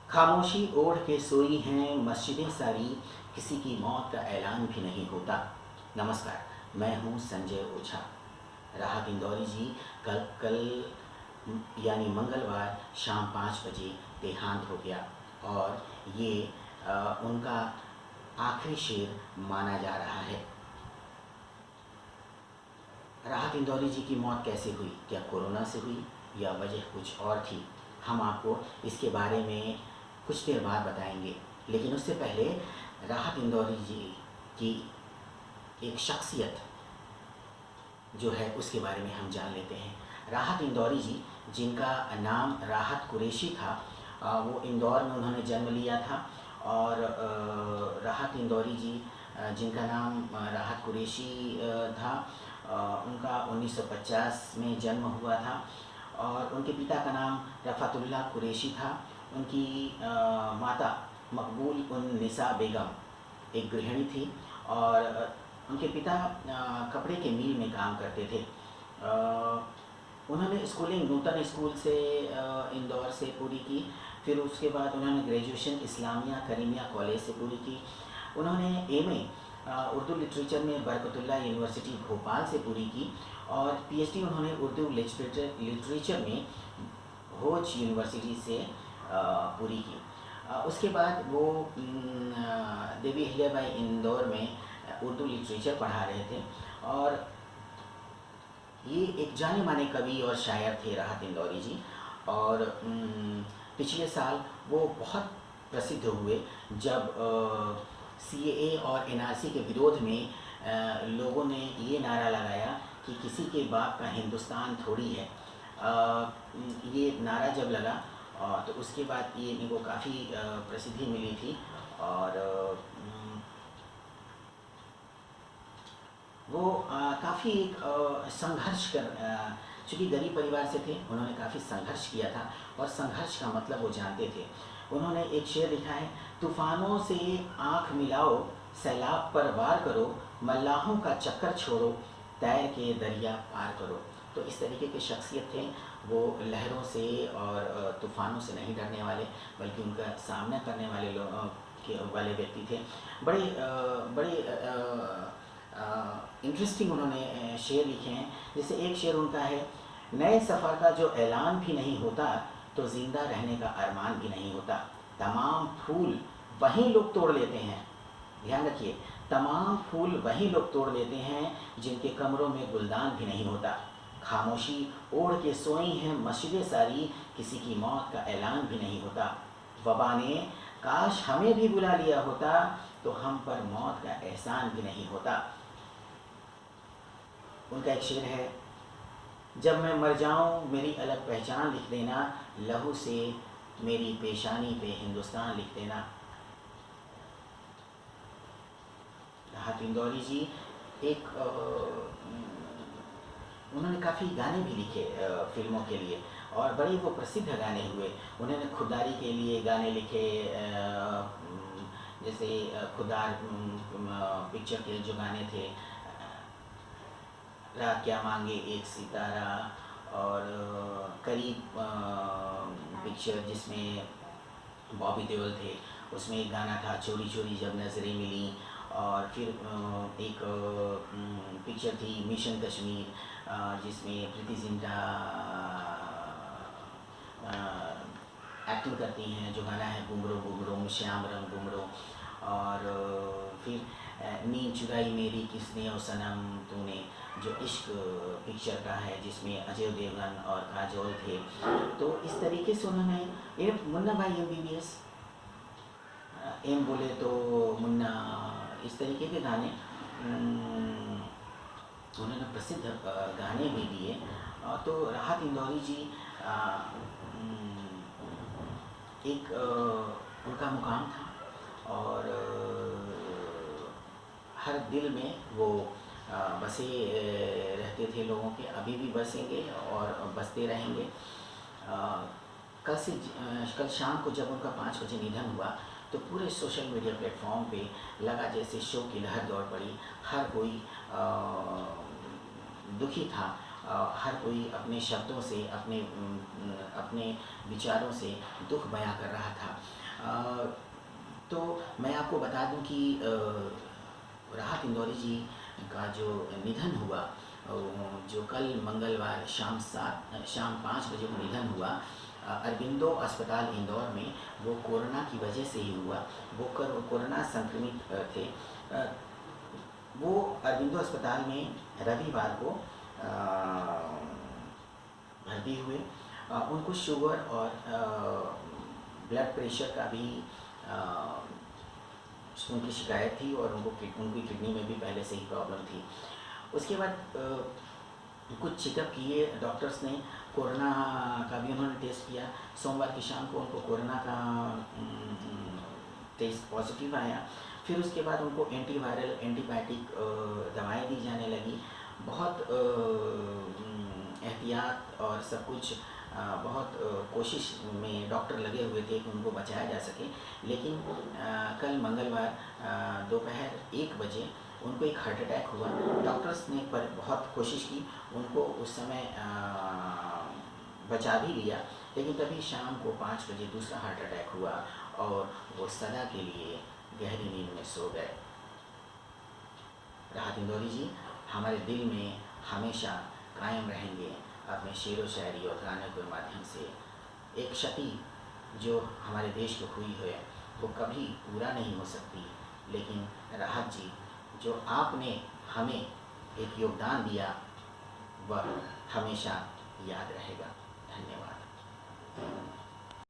खामोशी ओढ़ के सोई हैं मस्जिदें सारी, किसी की मौत का ऐलान भी नहीं होता। नमस्कार, मैं हूँ संजय ओझा। राहत इंदौरी जी कल कल यानी मंगलवार शाम 5 बजे देहांत हो गया और ये उनका आखिरी शेर माना जा रहा है। राहत इंदौरी जी की मौत कैसे हुई? क्या कोरोना से हुई या वजह कुछ और थी? हम आपको इसके बारे में कुछ देर बाद बताएंगे, लेकिन उससे पहले राहत इंदौरी जी की एक शख्सियत जो है उसके बारे में हम जान लेते हैं। राहत इंदौरी जी, जिनका नाम राहत कुरैशी था, वो इंदौर में उन्होंने जन्म लिया था। और राहत इंदौरी जी जिनका नाम राहत कुरैशी था, उनका 1950 में जन्म हुआ था और उनके पिता का नाम रफ़ातुल्लाह कुरैशी था। उनकी माता मकबूल उन निसा बेगम एक गृहिणी थी और उनके पिता कपड़े के मिल में काम करते थे। उन्होंने स्कूलिंग नूतन स्कूल से इंदौर से पूरी की। फिर उसके बाद उन्होंने ग्रेजुएशन इस्लामिया करीमिया कॉलेज से पूरी की। उन्होंने एमए उर्दू लिटरेचर में बरकतुल्लाह यूनिवर्सिटी भोपाल से पूरी की और पीएचडी उन्होंने उर्दू लिटरेचर में होच यूनिवर्सिटी से पूरी की। उसके बाद वो देवी अहिल्याबाई इंदौर में उर्दू लिटरेचर पढ़ा रहे थे और ये एक जाने माने कवि और शायर थे राहत इंदौरी जी। और पिछले साल वो बहुत प्रसिद्ध हुए जब सीएए और एनआरसी के विरोध में लोगों ने ये नारा लगाया कि किसी के बाप का हिंदुस्तान थोड़ी है। ये नारा जब लगा तो उसके बाद ये इनको काफ़ी प्रसिद्धि मिली थी और वो काफ़ी एक संघर्ष कर चूँकि गरीब परिवार से थे, उन्होंने काफ़ी संघर्ष किया था और संघर्ष का मतलब वो जानते थे। उन्होंने एक शेर लिखा है, तूफ़ानों से आँख मिलाओ, सैलाब पर वार करो, मल्लाहों का चक्कर छोड़ो, तैर के दरिया पार करो। तो इस तरीके के शख्सियत थे वो। लहरों से और तूफ़ानों से नहीं डरने वाले, बल्कि उनका सामना करने वाले वाले व्यक्ति थे। बड़े इंटरेस्टिंग उन्होंने शेर लिखे हैं। जैसे एक शेर उनका है, नए सफ़र का जो ऐलान भी नहीं होता तो ज़िंदा रहने का अरमान भी नहीं होता। तमाम फूल वहीं लोग तोड़ लेते हैं, ध्यान रखिए, तमाम फूल वहीं लोग तोड़ लेते हैं जिनके कमरों में गुलदान भी नहीं होता। खामोशी ओढ़ के सोई हैं मस्जिदें सारी, किसी की मौत का ऐलान भी नहीं होता। वबा ने काश हमें भी बुला लिया होता तो हम पर मौत का एहसान भी नहीं होता। उनका एक शेर है, जब मैं मर जाऊं मेरी अलग पहचान लिख देना, लहू से मेरी पेशानी पे हिंदुस्तान लिख देना। राहत इंदौरी जी एक उन्होंने काफ़ी गाने भी लिखे फिल्मों के लिए और बड़े वो प्रसिद्ध गाने हुए। उन्होंने खुददारी के लिए गाने लिखे, जैसे खुदार पिक्चर के जो गाने थे, रात क्या मांगे एक सितारा, और करीब पिक्चर जिसमें बॉबी देओल थे, उसमें एक गाना था चोरी चोरी जब नज़रें मिली। और फिर एक पिक्चर थी मिशन कश्मीर, जिसमें प्रीति जिंटा एक्टिंग करती हैं, जो गाना है घुमरो घुमरो श्याम रंग घुमरो। और फिर नींद चुराई मेरी किसने ओ सनम तूने, जो इश्क पिक्चर का है जिसमें अजय देवगन और काजोल थे। तो इस तरीके से उन्होंने ये मुन्ना भाई MBBS, एम बोले तो मुन्ना, इस तरीके के गाने उन्होंने प्रसिद्ध गाने भी दिए। तो राहत इंदौरी जी एक उनका मुकाम था और हर दिल में वो बसे रहते थे लोगों के, अभी भी बसेंगे और बसते रहेंगे। कल शाम को जब उनका 5 बजे निधन हुआ तो पूरे सोशल मीडिया प्लेटफॉर्म पे लगा जैसे शोक की लहर दौड़ पड़ी। हर कोई दुखी था हर कोई अपने शब्दों से, अपने विचारों से दुख बयां कर रहा था। तो मैं आपको बता दूं कि राहत इंदौरी जी का जो निधन हुआ, जो कल मंगलवार शाम 5 बजे को निधन हुआ अरबिंदो अस्पताल इंदौर में, वो कोरोना की वजह से ही हुआ। वो कोरोना संक्रमित थे। वो अरबिंदो अस्पताल में रविवार को भर्ती हुए। उनको शुगर और ब्लड प्रेशर का भी उनकी शिकायत थी, और उनकी किडनी में भी पहले से ही प्रॉब्लम थी। उसके बाद कुछ चेकअप किए डॉक्टर्स ने, कोरोना का भी उन्होंने टेस्ट किया। सोमवार की शाम को उनको कोरोना का टेस्ट पॉजिटिव आया। फिर उसके बाद उनको एंटीवायरल एंटीबायोटिक दवाएं दी जाने लगी। बहुत एहतियात और सब कुछ, बहुत कोशिश में डॉक्टर लगे हुए थे कि उनको बचाया जा सके। लेकिन कल मंगलवार दोपहर 1 बजे उनको एक हार्ट अटैक हुआ। डॉक्टर्स ने पर बहुत कोशिश की, उनको उस समय बचा भी लिया, लेकिन तभी शाम को 5 बजे दूसरा हार्ट अटैक हुआ और वो सदा के लिए गहरी नींद में सो गए। राहत इंदौरी जी हमारे दिल में हमेशा कायम रहेंगे अपने शेर व शायरी और गाने के माध्यम से। एक क्षति जो हमारे देश को हुई है वो कभी पूरा नहीं हो सकती, लेकिन राहत जी जो आपने हमें एक योगदान दिया वह हमेशा याद रहेगा। धन्यवाद।